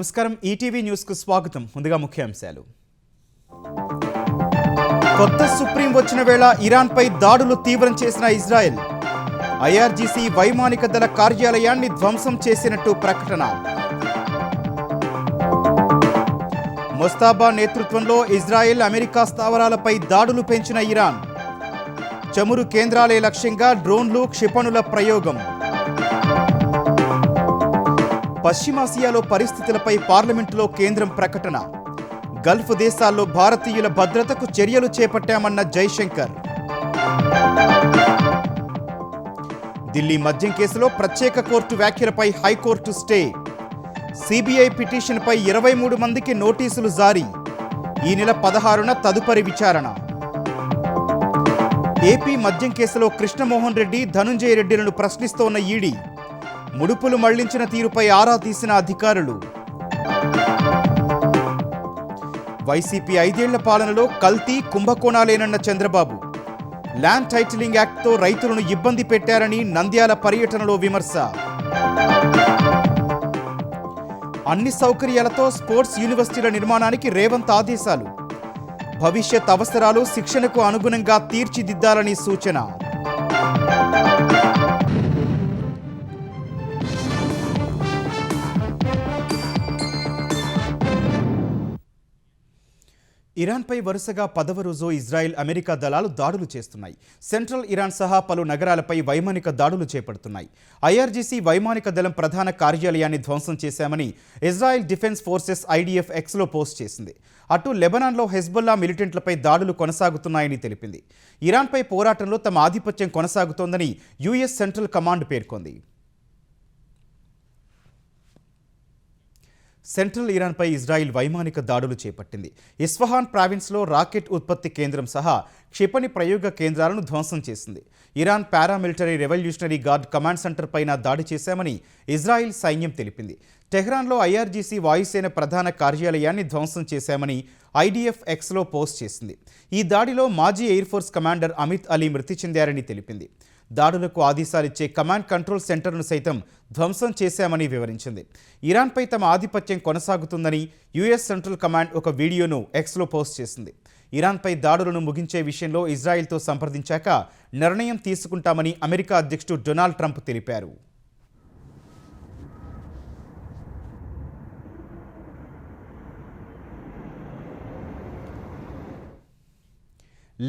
నమస్కారం ETV news కు స్వాగతం. ముందుగా ముఖ్యాంశాలు. కొత్త సుప్రీం వచ్చిన వేళ ఇరాన్ పై దాడులు తీవ్రం చేసిన ఇజ్రాయెల్. ఐఆర్జీసీ వైమానిక దళ కార్యాలయాన్ని ధ్వంసం చేసినట్టు ప్రకటన. ముస్తాబా నేతృత్వంలో ఇజ్రాయెల్ అమెరికా స్థావరాలపై దాడులు పెంచిన ఇరాన్. చమురు కేంద్రాలే లక్ష్యంగా డ్రోన్లు క్షిపణుల ప్రయోగం. పశ్చిమాసియాలో పరిస్థితులపై పార్లమెంటులో కేంద్రం ప్రకటన. గల్ఫ్ దేశాల్లో భారతీయుల భద్రతకు చర్యలు చేపట్టామన్న జైశంకర్. ఢిల్లీ మద్యం కేసులో ప్రత్యేక కోర్టు వ్యాఖ్యలపై హైకోర్టు స్టే. సిబిఐ పిటిషన్పై 23 మందికి నోటీసులు జారీ. ఈ నెల 16న తదుపరి విచారణ. ఏపీ మద్యం కేసులో కృష్ణమోహన్ రెడ్డి, ధనుంజయ రెడ్డిలను ప్రశ్నిస్తోన్న ఈడీ. ముడుపులు మళ్లించిన తీరుపై ఆరా తీసిన అధికారులు. వైసీపీ 5 ఏళ్ల పాలనలో కల్తీ కుంభకోణాలేనన్న చంద్రబాబు. ల్యాండ్ టైటిలింగ్ యాక్ట్తో రైతులను ఇబ్బంది పెట్టారని నంద్యాల పర్యటనలో విమర్శ. అన్ని సౌకర్యాలతో స్పోర్ట్స్ యూనివర్సిటీల నిర్మాణానికి రేవంత్ ఆదేశాలు. భవిష్యత్ అవసరాలు శిక్షణకు అనుగుణంగా తీర్చిదిద్దాలని సూచన. ఇరాన్పై వరుసగా 10వ రోజు ఇజ్రాయెల్, అమెరికా దళాలు దాడులు చేస్తున్నాయి. సెంట్రల్ ఇరాన్ సహా పలు నగరాలపై వైమానిక దాడులు చేపడుతున్నాయి. ఐఆర్జీసీ వైమానిక దళం ప్రధాన కార్యాలయాన్ని ధ్వంసం చేశామని ఇజ్రాయెల్ డిఫెన్స్ ఫోర్సెస్ ఐడిఎఫ్ ఎక్స్లో పోస్ట్ చేసింది. అటు లెబనాన్లో హెజ్బొల్లా మిలిటెంట్లపై దాడులు కొనసాగుతున్నాయని తెలిపింది. ఇరాన్పై పోరాటంలో తమ ఆధిపత్యం కొనసాగుతోందని యుఎస్ సెంట్రల్ కమాండ్ పేర్కొంది. సెంట్రల్ ఇరాన్పై ఇజ్రాయిల్ వైమానిక దాడులు చేపట్టింది. ఇస్ఫహాన్ ప్రావిన్స్లో రాకెట్ ఉత్పత్తి కేంద్రం సహా క్షిపణి ప్రయోగ కేంద్రాలను ధ్వంసం చేసింది. Iran paramilitary revolutionary guard command centre పైన దాడి చేశామని ఇజ్రాయిల్ సైన్యం తెలిపింది. టెహ్రాన్లో ఐఆర్జీసీ వాయుసేన ప్రధాన కార్యాలయాన్ని ధ్వంసం చేశామని ఐడిఎఫ్ ఎక్స్లో పోస్ట్ చేసింది. ఈ దాడిలో మాజీ air force commander Amit Ali మృతి చెందారని తెలిపింది. దాడులకు ఆదేశాలిచ్చే కమాండ్ కంట్రోల్ సెంటర్ను సైతం ధ్వంసం చేశామని వివరించింది. ఇరాన్పై తమ ఆధిపత్యం కొనసాగుతుందని యుఎస్ సెంట్రల్ కమాండ్ ఒక వీడియోను ఎక్స్లో పోస్ట్ చేసింది. ఇరాన్పై దాడులను ముగించే విషయంలో ఇజ్రాయెల్తో సంప్రదించాక నిర్ణయం తీసుకుంటామని అమెరికా అధ్యక్షుడు డొనాల్డ్ ట్రంప్ తెలిపారు.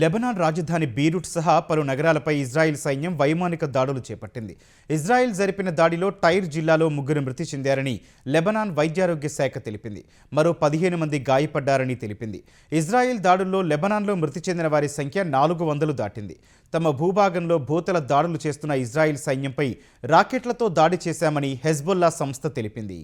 లెబనాన్ రాజధాని బీరూట్ సహా పలు నగరాలపై ఇజ్రాయెల్ సైన్యం వైమానిక దాడులు చేపట్టింది. ఇజ్రాయెల్ జరిపిన దాడిలో టైర్ జిల్లాలో 3 మృతి చెందారని లెబనాన్ వైద్యారోగ్య శాఖ తెలిపింది. మరో 15 మంది గాయపడ్డారని తెలిపింది. ఇజ్రాయెల్ దాడుల్లో లెబనాన్లో మృతి చెందిన వారి సంఖ్య 400 దాటింది. తమ భూభాగంలో భూతల దాడులు చేస్తున్న ఇజ్రాయెల్ సైన్యంపై రాకెట్లతో దాడి చేశామని హెజ్బొల్లా సంస్థ తెలిపింది.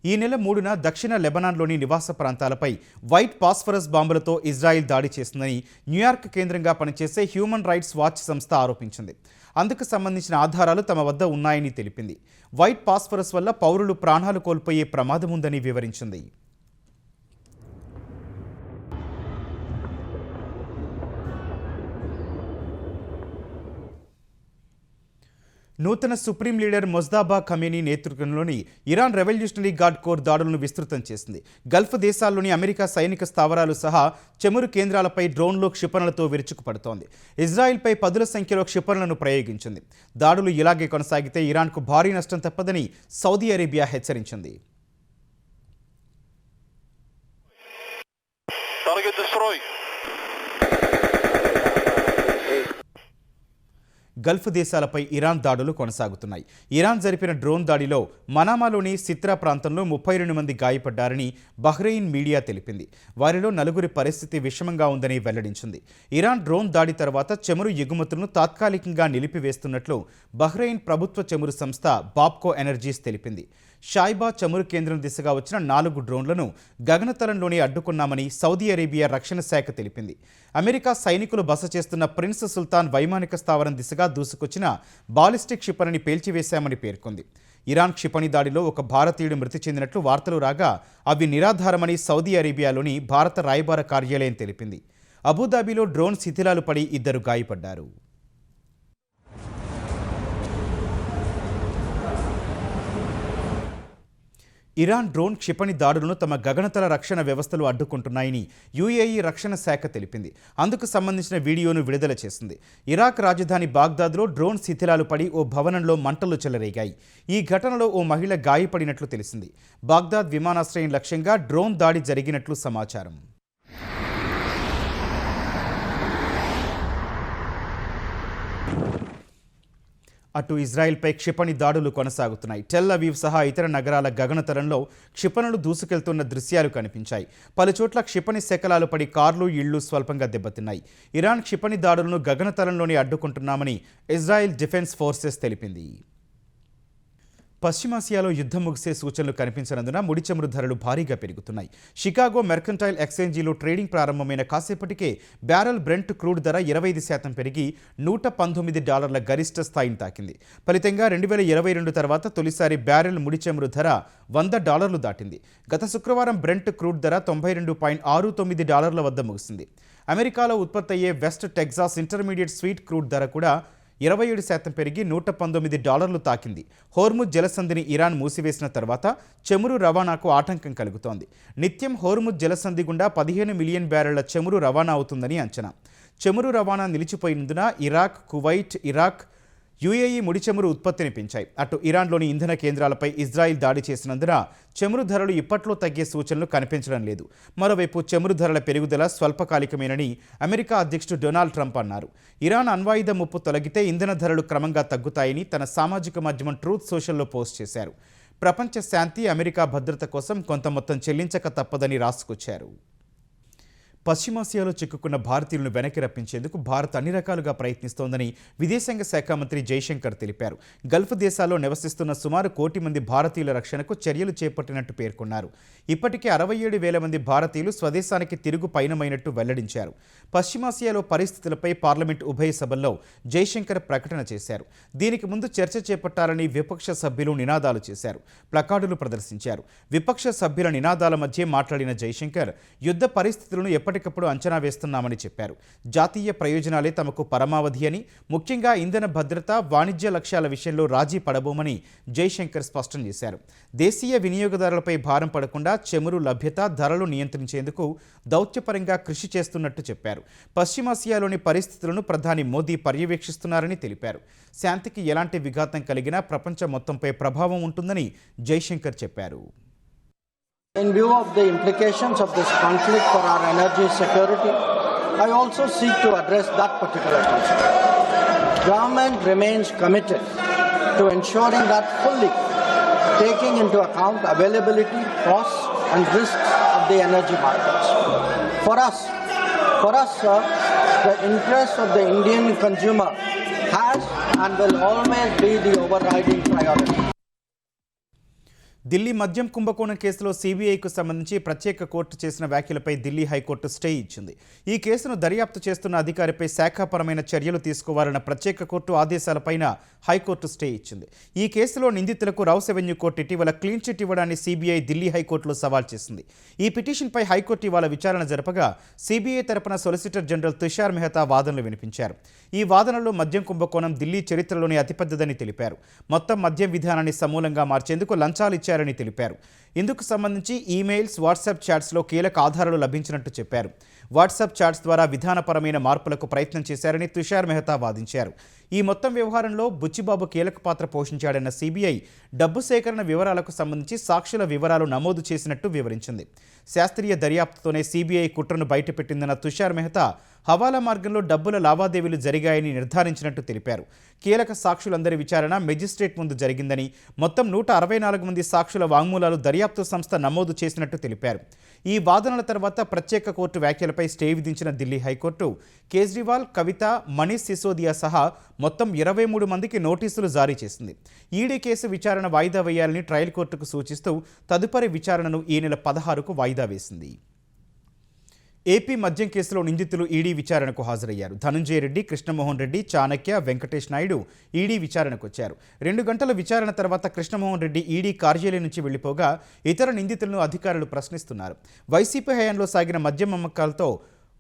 ఈ నెల 3న దక్షిణ లెబనాన్లోని నివాస ప్రాంతాలపై వైట్ పాస్ఫరస్ బాంబులతో ఇజ్రాయిల్ దాడి చేసిందని న్యూయార్క్ కేంద్రంగా పనిచేసే హ్యూమన్ రైట్స్ వాచ్ సంస్థ ఆరోపించింది. అందుకు సంబంధించిన ఆధారాలు తమ వద్ద ఉన్నాయని తెలిపింది. వైట్ పాస్ఫరస్ వల్ల పౌరులు ప్రాణాలు కోల్పోయే ప్రమాదం ఉందని వివరించింది. నూతన సుప్రీం లీడర్ ముజ్తబా ఖమేనీ నేతృత్వంలోని ఇరాన్ రెవల్యూషనరీ గార్డ్ కోర్ దాడులను విస్తృతం చేసింది. గల్ఫ్ దేశాల్లోని అమెరికా సైనిక స్థావరాలు సహా చమురు కేంద్రాలపై డ్రోన్లు క్షిపణులతో విరుచుకుపడుతోంది. ఇజ్రాయిల్పై 10ల సంఖ్యలో క్షిపణులను ప్రయోగించింది. దాడులు ఇలాగే కొనసాగితే ఇరాన్కు భారీ నష్టం తప్పదని సౌదీ అరేబియా హెచ్చరించింది. గల్ఫ్ దేశాలపై ఇరాన్ దాడులు కొనసాగుతున్నాయి. ఇరాన్ జరిపిన డ్రోన్ దాడిలో మనామాలోని సిత్రా ప్రాంతంలో 32 మంది గాయపడ్డారని బహ్రెయిన్ మీడియా తెలిపింది. వారిలో 4 పరిస్థితి విషమంగా ఉందని వెల్లడించింది. ఇరాన్ డ్రోన్ దాడి తర్వాత చమురు ఎగుమతులను తాత్కాలికంగా నిలిపివేస్తున్నట్లు బహ్రెయిన్ ప్రభుత్వ చమురు సంస్థ బాప్కో ఎనర్జీస్ తెలిపింది. షాయిబా చమురు కేంద్రం దిశగా వచ్చిన 4 డ్రోన్లను గగనతలంలోనే అడ్డుకున్నామని సౌదీ అరేబియా రక్షణ శాఖ తెలిపింది. అమెరికా సైనికులు బస చేస్తున్న ప్రిన్స్ సుల్తాన్ వైమానిక స్థావరం దిశగా దూసుకొచ్చిన బాలిస్టిక్ క్షిపణిని పేల్చివేశామని పేర్కొంది. ఇరాన్ క్షిపణి దాడిలో ఒక భారతీయుడు మృతి చెందినట్లు వార్తలు రాగా అవి నిరాధారమని సౌదీ అరేబియాలోని భారత రాయబార కార్యాలయం తెలిపింది. అబుదాబిలో డ్రోన్ శిథిలాలు పడి 2 గాయపడ్డారు. ఇరాన్ డ్రోన్ క్షిపణి దాడులను తమ గగనతల రక్షణ వ్యవస్థలు అడ్డుకుంటున్నాయని యుఏఈ రక్షణ శాఖ తెలిపింది. అందుకు సంబంధించిన వీడియోను విడుదల చేసింది. ఇరాక్ రాజధాని బాగ్దాద్లో డ్రోన్ శిథిలాలు పడి ఓ భవనంలో మంటలు చెలరేగాయి. ఈ ఘటనలో ఓ మహిళ గాయపడినట్లు తెలిసింది. బాగ్దాద్ విమానాశ్రయం లక్ష్యంగా డ్రోన్ దాడి జరిగినట్లు సమాచారం. అటు ఇజ్రాయెల్పై క్షిపణి దాడులు కొనసాగుతున్నాయి. టెల్ అవీవ్ సహా ఇతర నగరాల గగనతలంలో క్షిపణులు దూసుకెళ్తున్న దృశ్యాలు కనిపించాయి. పలుచోట్ల క్షిపణి శకలాలు పడి కార్లు, ఇళ్లు స్వల్పంగా దెబ్బతిన్నాయి. ఇరాన్ క్షిపణి దాడులను గగనతలంలోనే అడ్డుకుంటున్నామని ఇజ్రాయెల్ డిఫెన్స్ ఫోర్సెస్ తెలిపింది. పశ్చిమాసియాలో యుద్ధం ముగిసే సూచనలు కనిపించనందున ముడి చమురు ధరలు భారీగా పెరుగుతున్నాయి. షికాగో మెర్కంటైల్ ఎక్స్చేంజీలో ట్రేడింగ్ ప్రారంభమైన కాసేపటికే బ్యారెల్ బ్రెంట్ క్రూడ్ ధర 25% పెరిగి $119 గరిష్ట స్థాయిని తాకింది. ఫలితంగా 2022 తర్వాత తొలిసారి బ్యారెల్ ముడి చమురు ధర $100 దాటింది. గత శుక్రవారం బ్రెంట్ క్రూడ్ ధర $92.69 వద్ద ముగిసింది. అమెరికాలో ఉత్పత్తి అయ్యే west Texas intermediate sweet crude ధర కూడా 27% పెరిగి $119 తాకింది. హోర్ముజ్ జలసంధిని ఇరాన్ మూసివేసిన తర్వాత చమురు రవాణాకు ఆటంకం కలుగుతోంది. నిత్యం హోర్ముజ్ జలసంధి గుండా 15 మిలియన్ బ్యారెళ్ల చమురు రవాణా అవుతుందని అంచనా. చమురు రవాణా నిలిచిపోయినందున ఇరాక్, కువైట్, ఇరాక్, యుఏఈ ముడి చమురు ఉత్పత్తిని పెంచాయి. అటు ఇరాన్లోని ఇంధన కేంద్రాలపై ఇజ్రాయిల్ దాడి చేసినందున చమురు ధరలు ఇప్పట్లో తగ్గే సూచనలు కనిపించడం లేదు. మరోవైపు చమురు ధరల పెరుగుదల స్వల్పకాలికమేనని అమెరికా అధ్యక్షుడు డొనాల్డ్ ట్రంప్ అన్నారు. ఇరాన్ అణ్వాయుధ ముప్పు తొలగితే ఇంధన ధరలు క్రమంగా తగ్గుతాయని తన సామాజిక మాధ్యమం ట్రూత్ సోషల్లో పోస్ట్ చేశారు. ప్రపంచ శాంతి, అమెరికా భద్రత కోసం కొంత మొత్తం చెల్లించక తప్పదని రాసుకొచ్చారు. పశ్చిమాసియాలో చిక్కుకున్న భారతీయులను వెనక్కి రప్పించేందుకు భారత్ అన్ని రకాలుగా ప్రయత్నిస్తోందని విదేశాంగ శాఖ మంత్రి జైశంకర్ తెలిపారు. గల్ఫ్ దేశాల్లో నివసిస్తున్న సుమారు 1 కోటి మంది భారతీయుల రక్షణకు చర్యలు చేపట్టినట్టు పేర్కొన్నారు. ఇప్పటికే 67,000 మంది భారతీయులు స్వదేశానికి తిరుగు పయనమైనట్టు వెల్లడించారు. పశ్చిమాసియాలో పరిస్థితులపై పార్లమెంట్ ఉభయ సభల్లో జైశంకర్ ప్రకటన చేశారు. దీనికి ముందు చర్చ చేపట్టాలని విపక్ష సభ్యులు నినాదాలు చేశారు, ప్లకార్డులు ప్రదర్శించారు. విపక్ష సభ్యుల నినాదాల మధ్య మాట్లాడిన జైశంకర్ యుద్ధ పరిస్థితులను ఎప్పటికప్పుడు అంచనా వేస్తున్నామని చెప్పారు. జాతీయ ప్రయోజనాలే తమకు పరమావధి అని, ముఖ్యంగా ఇంధన భద్రత, వాణిజ్య లక్ష్యాల విషయంలో రాజీ పడబోమని జైశంకర్ స్పష్టం చేశారు. దేశీయ వినియోగదారులపై భారం పడకుండా చమురు లభ్యత, ధరలు నియంత్రించేందుకు దౌత్యపరంగా కృషి చేస్తున్నట్టు చెప్పారు. పశ్చిమాసియాలోని పరిస్థితులను ప్రధాని మోదీ పర్యవేక్షిస్తున్నారని తెలిపారు. శాంతికి ఎలాంటి విఘాతం కలిగినా ప్రపంచం మొత్తంపై ప్రభావం ఉంటుందని జైశంకర్ చెప్పారు. In view of the implications of this conflict for our energy security, I also seek to address that particular concern. Government remains committed to ensuring that fully taking into account availability, costs and risks of the energy markets. For us, sir, the interest of the Indian consumer has and will always be the overriding priority. Delhi మద్యం కుంభకోణం కేసులో సీబీఐకు సంబంధించి ప్రత్యేక court చేసిన వ్యాఖ్యలపై Delhi high court stay ఇచ్చింది. ఈ కేసును దర్యాప్తు చేస్తున్న అధికారిపై శాఖాపరమైన చర్యలు తీసుకోవాలన్న ప్రత్యేక కోర్టు ఆదేశాలపైన హైకోర్టు స్టే ఇచ్చింది. ఈ కేసులో నిందితులకు రౌస్ అవెన్యూ కోర్టు ఇటీవల క్లీన్ చిట్ ఇవ్వడాన్ని సీబీఐ ఢిల్లీ హైకోర్టులో సవాల్ చేసింది. ఈ పిటిషన్పై హైకోర్టు ఇవాళ విచారణ జరపగా సీబీఐ తరపున సొలిసిటర్ జనరల్ తుషార్ మెహతా వాదనలు వినిపించారు. ఈ వాదనలో మద్యం కుంభకోణం ఢిల్లీ చరిత్రలోనే అతిపెద్దదని తెలిపారు. మొత్తం మద్యం విధానాన్ని సమూలంగా మార్చేందుకు లంచాలు ఇచ్చారని తెలిపారు. ఇందుకు సంబంధించి ఈమెయిల్స్, వాట్సాప్ చాట్స్లో కీలక ఆధారాలు లభించినట్టు చెప్పారు. వాట్సాప్ చాట్స్ ద్వారా విధానపరమైన మార్పులకు ప్రయత్నం చేశారని తుషార్ మెహతా వాదించారు. ఈ మొత్తం వ్యవహారంలో బుచ్చిబాబు కీలక పాత్ర పోషించాడన్న సీబీఐ డబ్బు సేకరణ వివరాలకు సంబంధించి సాక్షుల వివరాలు నమోదు చేసినట్టు వివరించింది. శాస్త్రీయ దర్యాప్తుతోనే సీబీఐ కుట్రను బయటపెట్టిందన్న తుషార్ మెహతా హవాలా మార్గంలో డబ్బుల లావాదేవీలు జరిగాయని నిర్ధారించినట్టు తెలిపారు. కీలక సాక్షులందరి విచారణ మెజిస్ట్రేట్ ముందు జరిగిందని, మొత్తం 164 మంది సాక్షుల వాంగ్మూలాలు దర్యాప్తు సంస్థ నమోదు చేసినట్టు తెలిపారు. ఈ వాదనల తర్వాత ప్రత్యేక కోర్టు వ్యాఖ్యలపై స్టే విధించిన ఢిల్లీ హైకోర్టు కేజ్రీవాల్, కవిత, మనీష్ సిసోదియా సహా మొత్తం 23 మందికి నోటీసులు జారీ చేసింది. ఈడీ కేసు విచారణ వాయిదా వేయాలని ట్రయల్ కోర్టుకు సూచిస్తూ తదుపరి విచారణను ఈ నెల 16కు వాయిదా వేసింది. ఏపీ మద్యం కేసులో నిందితులు ఈడీ విచారణకు హాజరయ్యారు. ధనంజయ రెడ్డి, కృష్ణమోహన్ రెడ్డి, చాణక్య, వెంకటేష్ నాయుడు ఈడీ విచారణకు వచ్చారు. 2 గంటల విచారణ తర్వాత కృష్ణమోహన్ రెడ్డి ఈడీ కార్యాలయం నుంచి వెళ్లిపోగా ఇతర నిందితులను అధికారులు ప్రశ్నిస్తున్నారు. వైసీపీ హయాంలో సాగిన మద్యం అమ్మకాలతో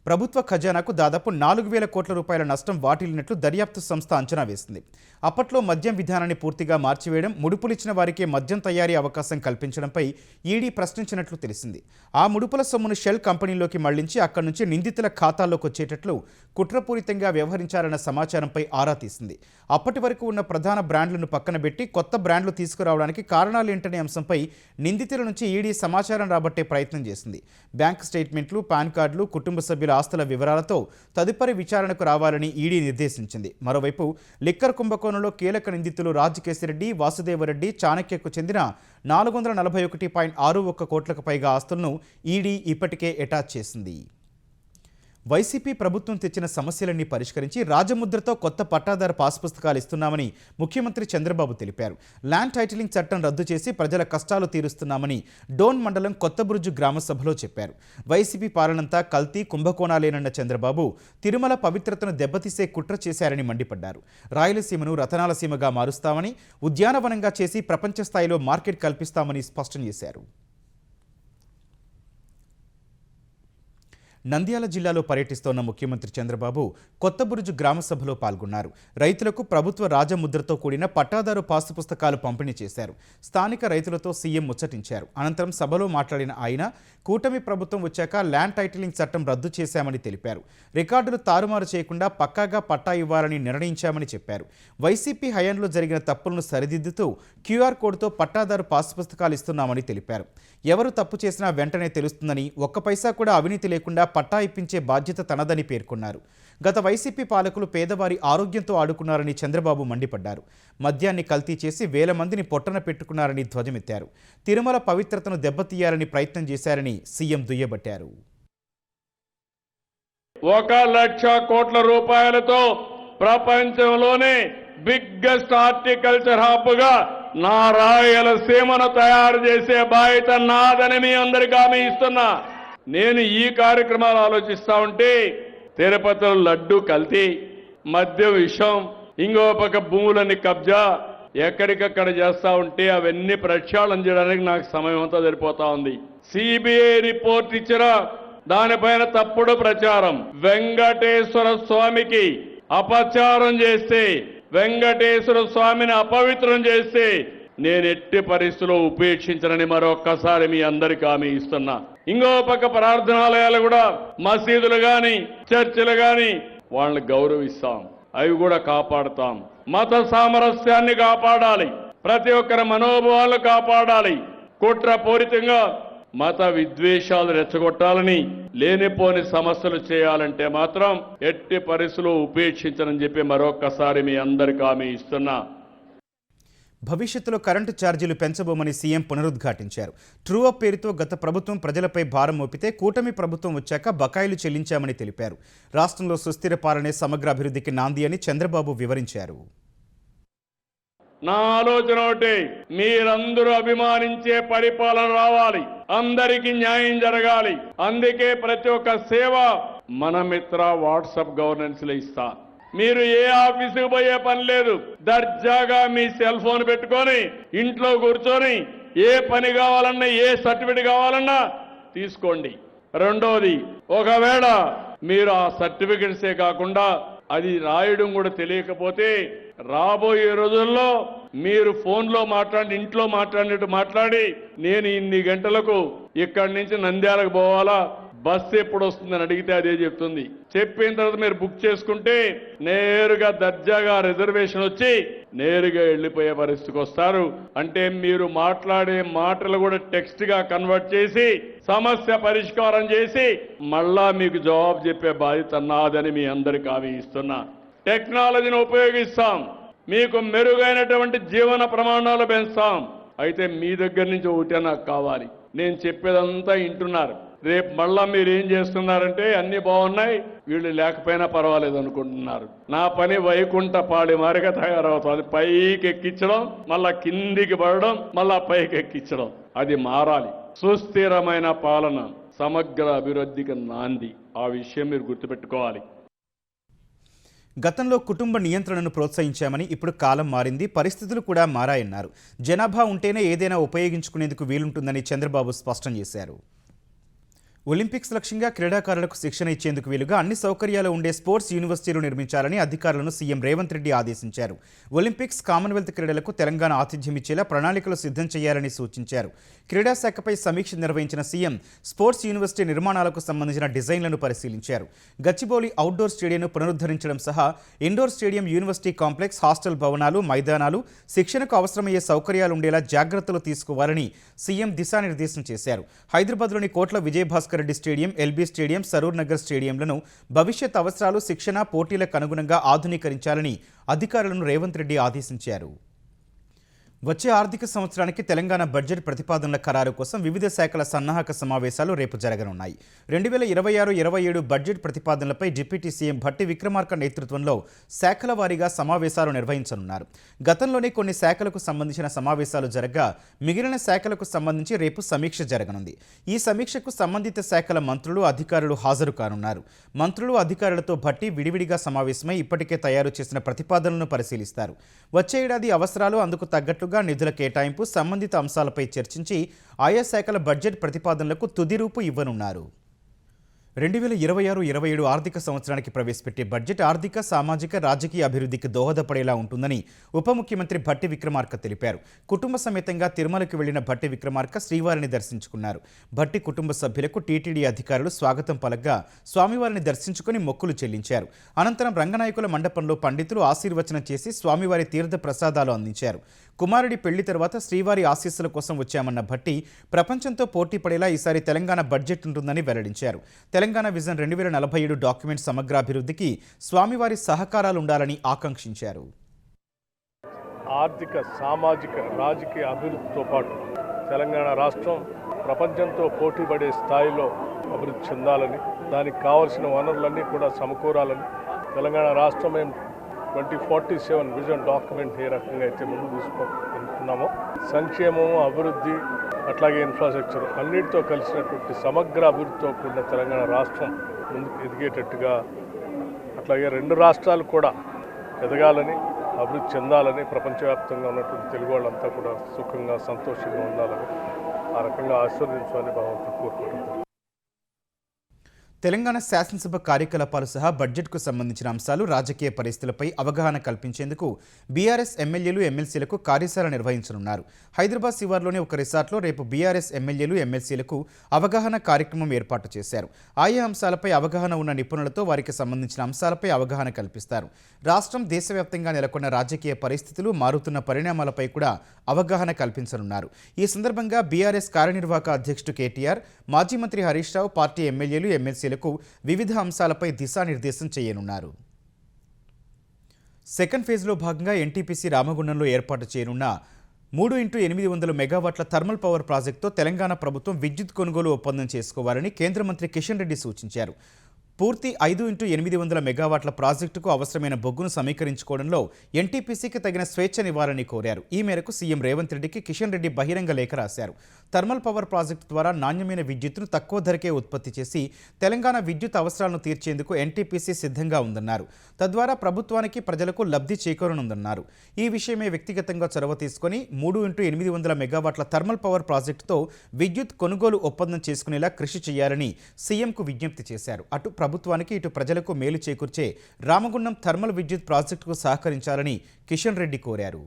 ప్రభుత్వ ఖజానాకు దాదాపు 4,000 కోట్ల రూపాయల నష్టం వాటిల్లినట్లు దర్యాప్తు సంస్థ అంచనా వేసింది. అప్పట్లో మద్యం విధానాన్ని పూర్తిగా మార్చివేయడం, ముడుపులిచ్చిన వారికే మద్యం తయారీ అవకాశం కల్పించడంపై ఈడీ ప్రశ్నించినట్లు తెలిసింది. ఆ ముడుపుల సొమ్మును షెల్ కంపెనీలోకి మళ్లించి అక్కడి నుంచి నిందితుల ఖాతాల్లోకి వచ్చేటట్లు కుట్రపూరితంగా వ్యవహరించారన్న సమాచారంపై ఆరా తీసింది. అప్పటి వరకు ఉన్న ప్రధాన బ్రాండ్లను పక్కన పెట్టి కొత్త బ్రాండ్లు తీసుకురావడానికి కారణాలేంటనే అంశంపై నిందితుల నుంచి ఈడీ సమాచారం రాబట్టే ప్రయత్నం చేసింది. బ్యాంక్ స్టేట్మెంట్లు, పాన్ కార్డులు, కుటుంబ సభ్యుల ఆస్తుల వివరాలతో తదుపరి విచారణకు రావాలని ఈడీ నిర్దేశించింది. మరోవైపు లిక్కర్ కుంభకోణంలో కీలక నిందితులు రాజకేశిరెడ్డి, వాసుదేవరెడ్డి, చాణక్యకు చెందిన 441.61 కోట్లకు పైగా ఆస్తులను ఈడీ ఇప్పటికే అటాచ్ చేసింది. వైసీపీ ప్రభుత్వం తెచ్చిన సమస్యలన్నీ పరిష్కరించి రాజముద్రతో కొత్త పట్టాదారు పాస్ పుస్తకాలు ఇస్తున్నామని ముఖ్యమంత్రి చంద్రబాబు తెలిపారు. ల్యాండ్ టైటిలింగ్ చట్టం రద్దు చేసి ప్రజల కష్టాలు తీరుస్తున్నామని డోన్ మండలం కొత్తబురుజు గ్రామ సభలో చెప్పారు. వైసీపీ పాలనంతా కల్తీ, కుంభకోణాలేనన్న చంద్రబాబు తిరుమల పవిత్రతను దెబ్బతీసే కుట్ర చేశారని మండిపడ్డారు. రాయలసీమను రతనాల సీమగా మారుస్తామని, ఉద్యానవనంగా చేసి ప్రపంచ స్థాయిలో మార్కెట్ కల్పిస్తామని స్పష్టం చేశారు. నంద్యాల జిల్లాలో పర్యటిస్తోన్న ముఖ్యమంత్రి చంద్రబాబు కొత్తబురుజు గ్రామ సభలో పాల్గొన్నారు. రైతులకు ప్రభుత్వ రాజముద్రతో కూడిన పట్టాదారు పాసు పుస్తకాలు పంపిణీ చేశారు. స్థానిక రైతులతో సీఎం ముచ్చటించారు. అనంతరం సభలో మాట్లాడిన ఆయన కూటమి ప్రభుత్వం వచ్చాక ల్యాండ్ టైటిలింగ్ చట్టం రద్దు చేశామని తెలిపారు. రికార్డులు తారుమారు చేయకుండా పక్కాగా పట్టా ఇవ్వాలని నిర్ణయించామని చెప్పారు. వైసీపీ హయాంలో జరిగిన తప్పులను సరిదిద్దుతూ క్యూఆర్ కోడ్తో పట్టాదారు పాసు పుస్తకాలు ఇస్తున్నామని తెలిపారు. ఎవరు తప్పు చేసినా వెంటనే తెలుస్తుందని, ఒక్క పైసా కూడా అవినీతి లేకుండా పట్టా ఇప్పించే బాధ్యత తనదని పేర్కొన్నారు. గత వైసీపీ పాలకులు పేదవారి ఆరోగ్యంతో ఆడుకున్నారని చంద్రబాబు మండిపడ్డారు. మద్యాన్ని కల్తీ చేసి వేల మందిని పొట్టన పెట్టుకున్నారని ధ్వజమెత్తారు. తిరుమల పవిత్రతను దెబ్బతీయాలని ప్రయత్నం చేశారని సీఎం దుయ్యబట్టారు. 1,00,000 కోట్ల రూపాయలతో ప్రపంచంలోనే బిగ్గెస్ట్ హార్టికల్చర్ హబ్ గా నా రాయలసీమను తయారు చేసే బాధ్యత నాదని మీ అందరికీ హామీ ఇస్తున్నా. నేను ఈ కార్యక్రమాలు ఆలోచిస్తా ఉంటే తిరుపతిలో లడ్డు కల్తీ, మద్యం విషం, ఇంకో పక్క భూములని కబ్జా ఎక్కడికక్కడ చేస్తా ఉంటే అవన్నీ ప్రక్షాళన చేయడానికి నాకు సమయం అంతా సరిపోతా ఉంది. సిబిఐ రిపోర్ట్ ఇచ్చిన దానిపైన తప్పుడు ప్రచారం, వెంకటేశ్వర స్వామికి అపచారం చేస్తే, వెంకటేశ్వర స్వామిని అపవిత్రం చేస్తే నేను ఎట్టి పరిస్థితుల్లో ఉపేక్షించనని మరొక్కసారి మీ అందరికీ హామీ ఇస్తున్నా. ఇంకో పక్క ప్రార్థనాలయాలు కూడా, మసీదులు గాని, చర్చిలు గాని వాళ్ళని గౌరవిస్తాం, అవి కూడా కాపాడుతాం. మత సామరస్యాన్ని కాపాడాలి, ప్రతి ఒక్కరి మనోభావాలు కాపాడాలి. కుట్రపూరితంగా మత విద్వేషాలు రెచ్చగొట్టాలని, లేనిపోని సమస్యలు చేయాలంటే మాత్రం ఎట్టి పరిస్థితుల్లో ఉపేక్షించనని చెప్పి మరొక్కసారి మీ అందరికీ హామీ ఇస్తున్నా. భవిష్యత్తులో కరెంటు ఛార్జీలు పెంచబోమని సీఎం పునరుద్ఘాటించారు. ట్రూ అప్ పేరుతో గత ప్రభుత్వం ప్రజలపై భారం మోపితే కూటమి ప్రభుత్వం వచ్చాక బకాయిలు చెల్లించామని తెలిపారు. రాష్ట్రంలో సుస్థిర పాలనే సమగ్ర అభివృద్ధికి నాంది అని చంద్రబాబు వివరించారు. నా ఆలోచన ఒకటి, మీరందరూ అభిమానించే పరిపాలన రావాలి, అందరికీ న్యాయం జరగాలి. అందుకే ప్రతి ఒక్క సేవ మన మిత్ర వాట్సాప్ గవర్నెన్స్ లో ఇస్తా. మీరు ఏ ఆఫీసుకు పోయే పని లేదు, దర్జాగా మీ సెల్ ఫోన్ పెట్టుకొని ఇంట్లో కూర్చొని ఏ పని కావాలన్నా, ఏ సర్టిఫికేట్ కావాలన్నా తీసుకోండి. రెండోది, ఒకవేళ మీరు ఆ సర్టిఫికెట్సే కాకుండా అది రాయడం కూడా తెలియకపోతే రాబోయే రోజుల్లో మీరు ఫోన్లో మాట్లాడి, ఇంట్లో మాట్లాడినట్టు మాట్లాడి, నేను ఇన్ని గంటలకు ఇక్కడి నుంచి నంద్యాలకు పోవాలా, బస్సు ఎప్పుడు వస్తుందని అడిగితే అదే చెప్తుంది. చెప్పిన తర్వాత మీరు బుక్ చేసుకుంటే నేరుగా దర్జాగా రిజర్వేషన్ వచ్చి నేరుగా వెళ్ళిపోయే పరిస్థితికి వస్తారు. అంటే మీరు మాట్లాడే మాటలు కూడా టెక్స్ట్ గా కన్వర్ట్ చేసి సమస్య పరిష్కారం చేసి మళ్ళా మీకు జవాబు చెప్పే బాధ్యత నాదని మీ అందరికీ హామీ ఇస్తున్నా. టెక్నాలజీని ఉపయోగిస్తాం, మీకు మెరుగైనటువంటి జీవన ప్రమాణాలు పెంచుతాం. అయితే మీ దగ్గర నుంచి ఒకటే నాకు కావాలి, నేను చెప్పేదంతా వింటున్నారు. రేపు మళ్ళా మీరు ఏం చేస్తున్నారంటే అన్ని బాగున్నాయి, వీళ్ళు లేకపోయినా పర్వాలేదు అనుకుంటున్నారు. నా పని వైకుంఠ పాడి మారిగా తయారవుతుంది. పైకి ఎక్కించడం, మళ్ళా కిందికి పడడం, మళ్ళా పైకి ఎక్కించడం. అది మారాలి. సుస్థిరమైన పాలన సమగ్ర అభివృద్ధికి నాంది. ఆ విషయం మీరు గుర్తుపెట్టుకోవాలి. గతంలో కుటుంబ నియంత్రణను ప్రోత్సహించామని, ఇప్పుడు కాలం మారింది, పరిస్థితులు కూడా మారాయన్నారు. జనాభా ఉంటేనే ఏదైనా ఉపయోగించుకునేందుకు వీలుంటుందని చంద్రబాబు స్పష్టం చేశారు. ఒలింపిక్స్ లక్ష్యంగా క్రీడాకారులకు శిక్షణ ఇచ్చేందుకు వీలుగా అన్ని సౌకర్యాలు ఉండే స్పోర్ట్స్ యూనివర్సిటీలు నిర్మించాలని అధికారులను సీఎం రేవంత్ రెడ్డి ఆదేశించారు. ఒలింపిక్స్, కామన్వెల్త్ క్రీడలకు తెలంగాణ ఆతిథ్యం ఇచ్చేలా ప్రణాళికలు సిద్ధం చేయాలని సూచించారు. క్రీడా శాఖపై సమీక్ష నిర్వహించిన సీఎం స్పోర్ట్స్ యూనివర్సిటీ నిర్మాణాలకు సంబంధించిన డిజైన్లను పరిశీలించారు. గచ్చిబౌలి అవుట్డోర్ స్టేడియంను పునరుద్ధరించడం సహా indoor stadium, university complex, hostel భవనాలు, మైదానాలు, శిక్షణకు అవసరమయ్యే సౌకర్యాలు ఉండేలా జాగ్రత్తలు తీసుకోవాలని సీఎం దిశానిర్దేశం చేశారు. హైదరాబాద్లోని Kotla Vijayabhaskar Reddy stadium, LB stadium, Saroor Nagar స్టేడియంలను భవిష్యత్ అవసరాలు, శిక్షణ, పోటీలకు అనుగుణంగా ఆధునీకరించాలని అధికారులను రేవంత్ రెడ్డి ఆదేశించారు. వచ్చే ఆర్థిక సంవత్సరానికి తెలంగాణ బడ్జెట్ ప్రతిపాదనల ఖరారు కోసం వివిధ శాఖల సన్నాహక సమావేశాలు రేపు జరగనున్నాయి. 2026-27 బడ్జెట్ ప్రతిపాదనలపై డిప్యూటీ సీఎం భట్టి విక్రమార్క నేతృత్వంలో శాఖల వారీగా సమావేశాలు నిర్వహించనున్నారు. గతంలోనే కొన్ని శాఖలకు సంబంధించిన సమావేశాలు జరగగా మిగిలిన శాఖలకు సంబంధించి రేపు సమీక్ష జరగనుంది. ఈ సమీక్షకు సంబంధిత శాఖల మంత్రులు, అధికారులు హాజరు కానున్నారు. మంత్రులు, అధికారులతో భట్టి విడివిడిగా సమావేశమై ఇప్పటికే తయారు చేసిన ప్రతిపాదనలను పరిశీలిస్తారు. వచ్చే ఏడాది అవసరాలు, అందుకు తగ్గట్టుగా నిధుల కేటాయింపు, సంబంధిత అంశాలపై చర్చించి ఆయా శాఖల బడ్జెట్ ప్రతిపాదనలకు తుది రూపు ఇవ్వనున్నారు. 2026-27 ఆర్థిక సంవత్సరానికి ప్రవేశపెట్టే బడ్జెట్ ఆర్థిక, సామాజిక, రాజకీయ అభివృద్ధికి దోహదపడేలా ఉంటుందని ఉప ముఖ్యమంత్రి భట్టి విక్రమార్క తెలిపారు. కుటుంబ సమేతంగా తిరుమలకు వెళ్లిన భట్టి విక్రమార్క శ్రీవారిని దర్శించుకున్నారు. భట్టి కుటుంబ సభ్యులకు టీటీడీ అధికారులు స్వాగతం పలకగా స్వామివారిని దర్శించుకుని మొక్కులు చెల్లించారు. అనంతరం రంగనాయకుల మండపంలో పండితులు ఆశీర్వచనం చేసి స్వామివారి తీర్థ ప్రసాదాలు అందించారు. కుమారుడి పెళ్లి తర్వాత శ్రీవారి ఆశీస్సుల కోసం వచ్చామన్న భట్టి ప్రపంచంతో పోటీ పడేలా ఈసారి తెలంగాణ బడ్జెట్ ఉంటుందని వెల్లడించారు. తెలంగాణ విజన్ 2047 డాక్యుమెంట్ సమగ్రాభివృద్ధికి స్వామివారి సహకారాలు ఉండాలని ఆకాంక్షించారు. ఆర్థిక, సామాజిక, రాజకీయ అభివృద్ధితో పాటు తెలంగాణ రాష్ట్రం ప్రపంచంతో పోటీపడే స్థాయిలో అభివృద్ధి చెందాలని, దానికి కావలసిన వనరులన్నీ కూడా సమకూరాలని, తెలంగాణ రాష్ట్రం 2047 విజన్ డాక్యుమెంట్ ఏ రకంగా అయితే ముందు తీసుకుంటున్నామో సంక్షేమము, అభివృద్ధి, అట్లాగే ఇన్ఫ్రాస్ట్రక్చర్ అన్నిటితో కలిసినటువంటి సమగ్ర అభివృద్ధితో కూడిన తెలంగాణ రాష్ట్రం ముందుకు ఎదిగేటట్టుగా, అట్లాగే రెండు రాష్ట్రాలు కూడా ఎదగాలని, అభివృద్ధి చెందాలని, ప్రపంచవ్యాప్తంగా ఉన్నటువంటి తెలుగు వాళ్ళంతా కూడా సుఖంగా, సంతోషంగా ఉండాలని, ఆ రకంగా ఆశీర్వదించాలని భగవంతుడు కోరుకుంటున్నారు. తెలంగాణ శాసనసభ కార్యకలాపాలు సహా బడ్జెట్కు సంబంధించిన అంశాలు, రాజకీయ పరిస్థితులపై అవగాహన కల్పించేందుకు బీఆర్ఎస్ ఎమ్మెల్యేలు, ఎమ్మెల్సీలకు కార్యశాల నిర్వహించనున్నారు. హైదరాబాద్ శివార్లోని ఒక రిసార్ట్లో రేపు బీఆర్ఎస్ ఎమ్మెల్యేలు, ఎమ్మెల్సీలకు అవగాహన కార్యక్రమం ఏర్పాటు చేశారు. ఆయా అంశాలపై అవగాహన ఉన్న నిపుణులతో వారికి సంబంధించిన అంశాలపై అవగాహన కల్పిస్తారు. రాష్ట్రం, దేశవ్యాప్తంగా నెలకొన్న రాజకీయ పరిస్థితులు, మారుతున్న పరిణామాలపై కూడా అవగాహన కల్పించనున్నారు. ఈ సందర్భంగా బీఆర్ఎస్ కార్యనిర్వాహక అధ్యక్షుడు కేటీఆర్, మాజీ మంత్రి హరీష్ రావు, పార్టీ ఎమ్మెల్యేలు, ఎమ్మెల్సీలకు వివిధ అంశాలపై దిశానిర్దేశం చేయనున్నారు. సెకండ్ ఫేజ్లో భాగంగా ఎన్టీపీసీ రామగుండంలో ఏర్పాటు చేయనున్న 3x800 మెగావాట్ల థర్మల్ పవర్ ప్రాజెక్టుతో తెలంగాణ ప్రభుత్వం విద్యుత్ కొనుగోలు ఒప్పందం చేసుకోవాలని కేంద్ర మంత్రి కిషన్ రెడ్డి సూచించారు. పూర్తి 5x800 మెగావాట్ల ప్రాజెక్టుకు అవసరమైన బొగ్గును సమీకరించుకోవడంలో ఎన్టీపీసీకి తగిన స్వేచ్ఛనివ్వాలని కోరారు. ఈ మేరకు సీఎం రేవంత్ రెడ్డికి కిషన్ రెడ్డి బహిరంగ లేఖ రాశారు. థర్మల్ పవర్ ప్రాజెక్టు ద్వారా నాణ్యమైన విద్యుత్తును తక్కువ ధరకే ఉత్పత్తి చేసి తెలంగాణ విద్యుత్ అవసరాలను తీర్చేందుకు ఎన్టీపీసీ సిద్ధంగా ఉందన్నారు. తద్వారా ప్రభుత్వానికి, ప్రజలకు లబ్ధి చేకూరనుందన్నారు. ఈ విషయమే వ్యక్తిగతంగా చొరవ తీసుకుని 3x800 మెగావాట్ల థర్మల్ పవర్ ప్రాజెక్టుతో విద్యుత్ కొనుగోలు ఒప్పందం చేసుకునేలా కృషి చేయాలని సీఎంకు విజ్ఞప్తి చేశారు. అటు ప్రభుత్వానికి, ఇటు ప్రజలకు మేలు చేకూర్చే రామగుండం థర్మల్ విద్యుత్ ప్రాజెక్టుకు సహకరించాలని కిషన్ రెడ్డి కోరారు.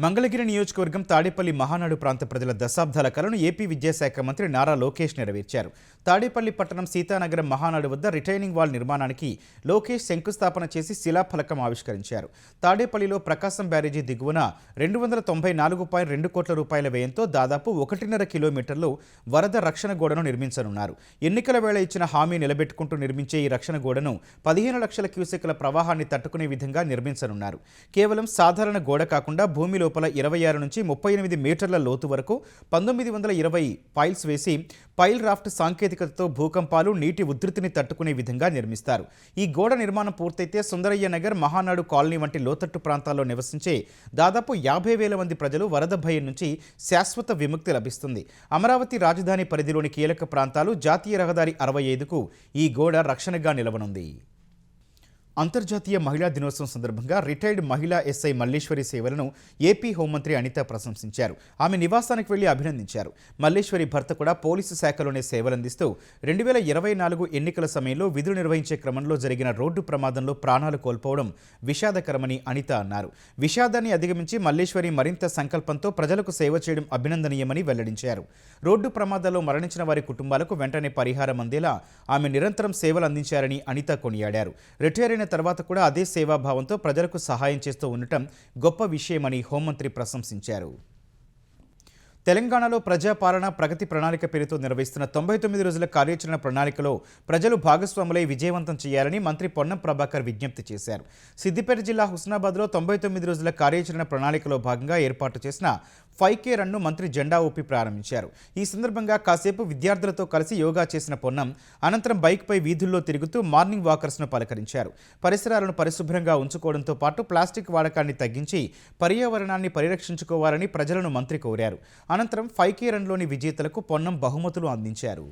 మంగళగిరి నియోజకవర్గం తాడేపల్లి మహానాడు ప్రాంత ప్రజల దశాబ్దాల కలను ఏపీ విద్యాశాఖ మంత్రి నారా లోకేష్ నెరవేర్చారు. తాడేపల్లి పట్టణం సీతానగరం మహానాడు వద్ద రిటైనింగ్ వాల్ నిర్మాణానికి లోకేష్ శంకుస్థాపన చేసి శిలాఫలకం ఆవిష్కరించారు. తాడేపల్లిలో ప్రకాశం బ్యారేజీ దిగువన 294.2 కోట్ల రూపాయల వ్యయంతో దాదాపు 1.5 కిలోమీటర్లు వరద రక్షణ గోడను నిర్మించనున్నారు. ఎన్నికల వేళ ఇచ్చిన హామీ నిలబెట్టుకుంటూ నిర్మించే ఈ రక్షణ గోడను 15 లక్షల క్యూసెక్ల ప్రవాహాన్ని తట్టుకునే విధంగా నిర్మించనున్నారు. కేవలం సాధారణ గోడ కాకుండా భూమిలో లోపల 26 నుంచి 38 మీటర్ల లోతు వరకు 1920 పైల్స్ వేసి పైల్ రాఫ్ట్ సాంకేతికతతో భూకంపాలు, నీటి ఉధృతిని తట్టుకునే విధంగా నిర్మిస్తారు. ఈ గోడ నిర్మాణం పూర్తయితే సుందరయ్య నగర్, మహానాడు కాలనీ వంటి లోతట్టు ప్రాంతాల్లో నివసించే దాదాపు 50,000 మంది ప్రజలు వరద భయం నుంచి శాశ్వత విముక్తి లభిస్తుంది. అమరావతి రాజధాని పరిధిలోని కీలక ప్రాంతాలు, జాతీయ రహదారి 65కు ఈ గోడ రక్షణగా నిలవనుంది. అంతర్జాతీయ మహిళా దినోత్సవం సందర్భంగా రిటైర్డ్ మహిళా ఎస్ఐ మల్లేశ్వరి సేవలను ఏపీ హోంమంత్రి అనిత ప్రశంసించారు. ఆమె నివాసానికి వెళ్లి అభినందించారు. మల్లేశ్వరి భర్త కూడా పోలీసు శాఖలోనే సేవలందిస్తూ 2024 ఎన్నికల సమయంలో విధులు నిర్వహించే క్రమంలో జరిగిన రోడ్డు ప్రమాదంలో ప్రాణాలు కోల్పోవడం విషాదకరమని అనిత అన్నారు. విషాదాన్ని అధిగమించి మల్లేశ్వరి మరింత సంకల్పంతో ప్రజలకు సేవ చేయడం అభినందనీయమని వెల్లడించారు. రోడ్డు ప్రమాదాల్లో మరణించిన వారి కుటుంబాలకు వెంటనే పరిహారం అందేలా ఆమె నిరంతరం సేవలు అందించారని అనిత కొనియాడారు. రిటైర్ అయిన తర్వాత కూడా అదే సేవాభావంతో ప్రజలకు సహాయం చేస్తూ ఉండటం గొప్ప విషయమని హోంమంత్రి ప్రశంసించారు. తెలంగాణలో ప్రజాపాలన ప్రగతి ప్రణాళిక పేరుతో నిర్వహిస్తున్న 99 రోజుల కార్యాచరణ ప్రణాళికలో ప్రజలు భాగస్వాములై విజయవంతం చేయాలని మంత్రి పొన్నం ప్రభాకర్ విజ్ఞప్తి చేశారు. సిద్దిపేట జిల్లా హుస్నాబాద్లో 99 రోజుల కార్యాచరణ ప్రణాళికలో భాగంగా ఏర్పాటు చేసిన 5K రన్ను మంత్రి జెండా ఊపి ప్రారంభించారు. ఈ సందర్భంగా కాసేపు విద్యార్థులతో కలిసి యోగా చేసిన పొన్నం అనంతరం బైక్పై వీధుల్లో తిరుగుతూ మార్నింగ్ వాకర్స్ను పలకరించారు. పరిసరాలను పరిశుభ్రంగా ఉంచుకోవడంతో పాటు ప్లాస్టిక్ వాడకాన్ని తగ్గించి పర్యావరణాన్ని పరిరక్షించుకోవాలని ప్రజలను మంత్రి కోరారు. అనంతరం 5K రన్లోని విజేతలకు పొన్నం బహుమతులు అందించారు.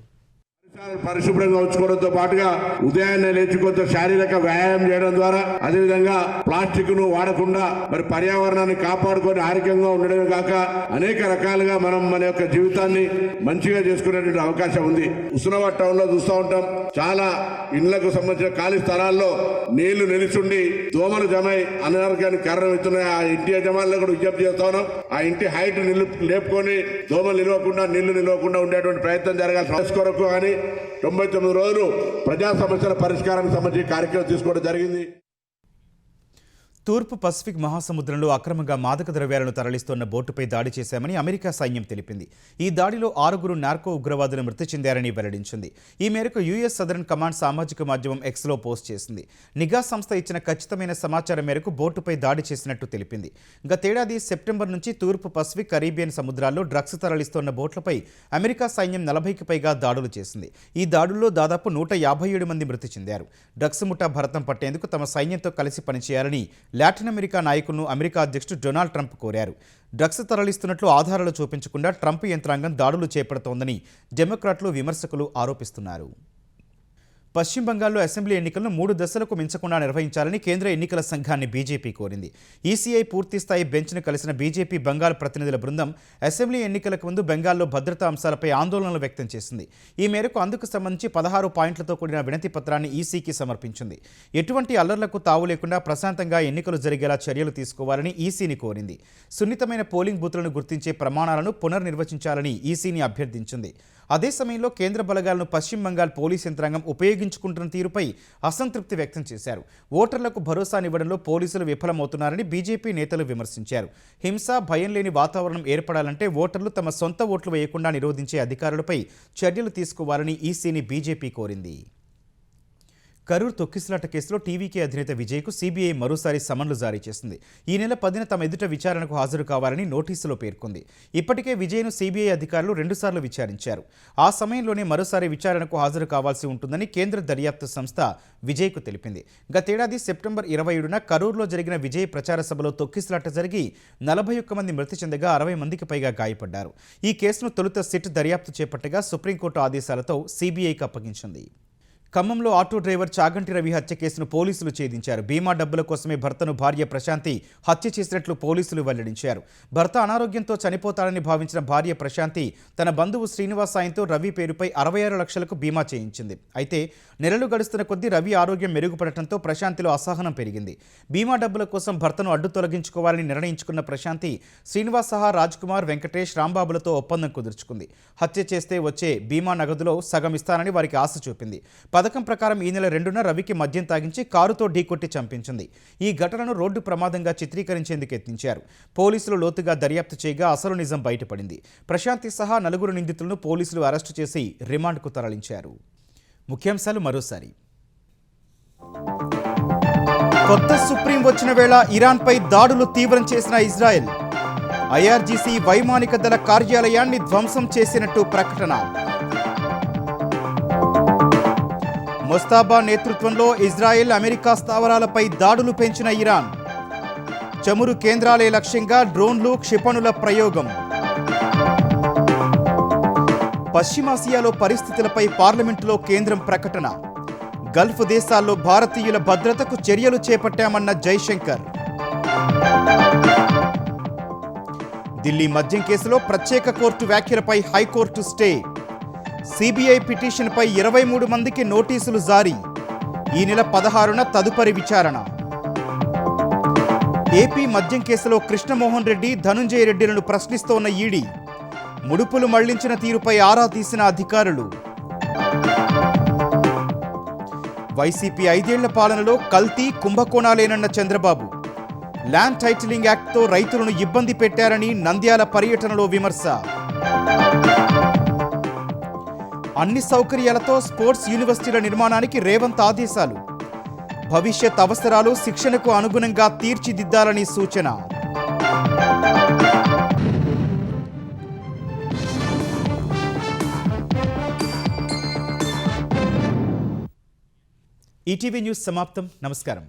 పరిశుభ్రంగా ఉంచుకోవడంతో పాటుగా ఉదయాన్నే లేచి కొంత శారీరక వ్యాయామం చేయడం ద్వారా అదేవిధంగా ప్లాస్టిక్ ను వాడకుండా మరి పర్యావరణాన్ని కాపాడుకొని ఆరోగ్యంగా ఉండడమే కాక అనేక రకాలుగా మనం మన యొక్క జీవితాన్ని మంచిగా చేసుకునేటువంటి అవకాశం ఉంది. హుస్నాబాద్ టౌన్ లో చూస్తూ ఉంటాం, చాలా ఇండ్లకు సంబంధించిన ఖాళీ స్థలాల్లో నీళ్లు నిలిచుండి దోమలు జమై అనారోగ్యానికి కారణమవుతున్నాయి. ఆ ఇంటి యజమానులు కూడా విజ్ఞప్తి చేస్తా ఉన్నాం, ఆ ఇంటి హైట్ లేపుకొని దోమలు నిలవకుండా నీళ్లు నిలవకుండా ఉండేటువంటి ప్రయత్నం జరగాల్సిన కొరకు కానీ 99 రోజులు ప్రజా సమస్యల పరిష్కారానికి సంబంధించి కార్యక్రమం తీసుకోవడం జరిగింది. తూర్పు పసిఫిక్ మహాసముద్రంలో అక్రమంగా మాదక ద్రవ్యాలను తరలిస్తున్న బోటుపై దాడి చేశామని అమెరికా సైన్యం తెలిపింది. ఈ దాడిలో 6 నార్కో ఉగ్రవాదులు మృతి చెందారని వెల్లడించింది. ఈ మేరకు యుఎస్ సదరన్ కమాండ్ సామాజిక మాధ్యమం ఎక్స్లో పోస్ట్ చేసింది. నిఘా సంస్థ ఇచ్చిన ఖచ్చితమైన సమాచారం మేరకు బోటుపై దాడి చేసినట్టు తెలిపింది. గతేడాది సెప్టెంబర్ నుంచి తూర్పు పసిఫిక్ కరీబియన్ సముద్రాల్లో డ్రగ్స్ తరలిస్తున్న బోట్లపై అమెరికా సైన్యం 40కి పైగా దాడులు చేసింది. ఈ దాడుల్లో దాదాపు 157 మంది మృతి చెందారు. డ్రగ్స్ ముఠా భరతం పట్టేందుకు తమ సైన్యంతో కలిసి పనిచేయాలని లాటిన్ అమెరికా నాయకులను అమెరికా అధ్యక్షుడు డొనాల్డ్ ట్రంప్ కోరారు. డ్రగ్స్ తరలిస్తున్నట్లు ఆధారాలు చూపించకుండా ట్రంప్ యంత్రాంగం దాడులు చేపడుతోందని డెమోక్రాట్లు విమర్శకులు ఆరోపిస్తున్నారు. పశ్చిమ బంగాల్లో అసెంబ్లీ ఎన్నికలను 3 దశలకు మించకుండా నిర్వహించాలని కేంద్ర ఎన్నికల సంఘాన్ని బీజేపీ కోరింది. ఈసీఐ పూర్తిస్థాయి బెంచ్ను కలిసిన బీజేపీ బంగాల్ ప్రతినిధుల బృందం అసెంబ్లీ ఎన్నికలకు ముందు బెంగాల్లో భద్రతా అంశాలపై ఆందోళనలు వ్యక్తం చేసింది. ఈ మేరకు అందుకు సంబంధించి 16 పాయింట్లతో కూడిన వినతి పత్రాన్ని ఈసీకి సమర్పించింది. ఎటువంటి అల్లర్లకు తావు లేకుండా ప్రశాంతంగా ఎన్నికలు జరిగేలా చర్యలు తీసుకోవాలని ఈసీని కోరింది. సున్నితమైన పోలింగ్ బూత్లను గుర్తించే ప్రమాణాలను పునర్నిర్వచించాలని ఈసీని అభ్యర్థించింది. అదే సమయంలో కేంద్ర బలగాలను పశ్చిమ బంగాల్ పోలీస్ యంత్రాంగం ఉపయోగించుకుంటున్న తీరుపై అసంతృప్తి వ్యక్తం చేశారు. ఓటర్లకు భరోసానివ్వడంలో పోలీసులు విఫలమవుతున్నారని బీజేపీ నేతలు విమర్శించారు. హింస, భయం లేని వాతావరణం ఏర్పడాలంటే ఓటర్లు తమ సొంత ఓట్లు వేయకుండా నిరోధించే అధికారులపై చర్యలు తీసుకోవాలని ఈసీని బీజేపీ కోరింది. కరూర్ తొక్కిసలాట కేసులో టీవీకే అధినేత విజయ్కు సీబీఐ మరోసారి సమన్లు జారీ చేసింది. ఈ నెల 10న తమ ఎదుట విచారణకు హాజరు కావాలని నోటీసులో పేర్కొంది. ఇప్పటికే విజయ్ను సీబీఐ అధికారులు 2 సార్లు విచారించారు. ఆ సమయంలోనే మరోసారి విచారణకు హాజరు కావాల్సి ఉంటుందని కేంద్ర దర్యాప్తు సంస్థ విజయ్కు తెలిపింది. గతేడాది సెప్టెంబర్ 27న కరూర్లో జరిగిన విజయ్ ప్రచార సభలో తొక్కిసలాట జరిగి 41 మంది మృతి చెందగా 60 మందికి పైగా గాయపడ్డారు. ఈ కేసును తొలుత సిట్ దర్యాప్తు చేపట్టగా సుప్రీంకోర్టు ఆదేశాలతో సీబీఐకి అప్పగించింది. ఖమ్మంలో ఆటో డ్రైవర్ చాగంటి రవి హత్య కేసును పోలీసులు ఛేదించారు. బీమా డబ్బుల కోసమే భర్తను భార్య ప్రశాంతి హత్య చేసినట్లు పోలీసులు వెల్లడించారు. భర్త అనారోగ్యంతో చనిపోతాడని భావించిన భార్య ప్రశాంతి తన బంధువు శ్రీనివాస్ సాయంతో రవి పేరుపై 66 లక్షలకు బీమా చేయించింది. అయితే నెలలు గడుస్తున్న కొద్దీ రవి ఆరోగ్యం మెరుగుపడటంతో ప్రశాంతిలో అసహనం పెరిగింది. బీమా డబ్బుల కోసం భర్తను అడ్డు తొలగించుకోవాలని నిర్ణయించుకున్న ప్రశాంతి శ్రీనివాస్ సహా రాజ్ కుమార్, వెంకటేష్, రాంబాబులతో ఒప్పందం కుదుర్చుకుంది. హత్య చేస్తే వచ్చే బీమా నగదులో సగం ఇస్తానని వారికి ఆశ చూపింది. పథకం ప్రకారం ఈ నెల 2న రవికి మద్యం తాగించి కారుతో ఢీకొట్టి చంపించింది. ఈ ఘటనను రోడ్డు ప్రమాదంగా చిత్రీకరించేందుకు యత్నించారు. పోలీసులు లోతుగా దర్యాప్తు చేయగా అసలు నిజం బయటపడింది. ప్రశాంతి సహా 4 నిందితులను పోలీసులు అరెస్టు చేసి రిమాండ్కు తరలించారు. ముఖ్యాంశాలు మరోసారి. కొత్త సుప్రీం వచ్చిన వేళ ఇరాన్పై దాడులు తీవ్రం చేసిన ఇజ్రాయెల్. ఐఆర్జీసీ వైమానిక దళ కార్యాలయాన్ని ధ్వంసం చేసినట్టు ప్రకటన. మొస్తాబా నేతృత్వంలో ఇజ్రాయెల్, అమెరికా స్థావరాలపై దాడులు పెంచిన ఇరాన్. చమురు కేంద్రాలే లక్ష్యంగా డ్రోన్లు, క్షిపణుల ప్రయోగం. పశ్చిమాసియాలో పరిస్థితులపై పార్లమెంటులో కేంద్రం ప్రకటన. గల్ఫ్ దేశాల్లో భారతీయుల భద్రతకు చర్యలు చేపట్టామన్న జైశంకర్. ఢిల్లీ మద్యం కేసులో ప్రత్యేక కోర్టు వ్యాఖ్యలపై హైకోర్టు స్టే. సిబిఐ పిటిషన్పై 23 మందికి నోటీసులు జారీ. ఈ నెల 16న తదుపరి విచారణ. ఏపీ మద్యం కేసులో కృష్ణమోహన్ రెడ్డి, ధనుంజయ రెడ్డిలను ప్రశ్నిస్తోన్న ఈడీ. ముడుపులు మళ్లించిన తీరుపై ఆరా తీసిన అధికారులు. వైసీపీ 5 ఏళ్ల పాలనలో కల్తీ, కుంభకోణాలేనన్న చంద్రబాబు. ల్యాండ్ టైటిలింగ్ యాక్ట్తో రైతులను ఇబ్బంది పెట్టారని నంద్యాల పర్యటనలో విమర్శ. అన్ని సౌకర్యాలతో స్పోర్ట్స్ యూనివర్సిటీల నిర్మాణానికి రేవంత్ ఆదేశాలు. భవిష్యత్ అవసరాలు, శిక్షణకు అనుగుణంగా తీర్చిదిద్దాలని సూచన. ఈటీవీ న్యూస్ సమాప్తం. నమస్కారం.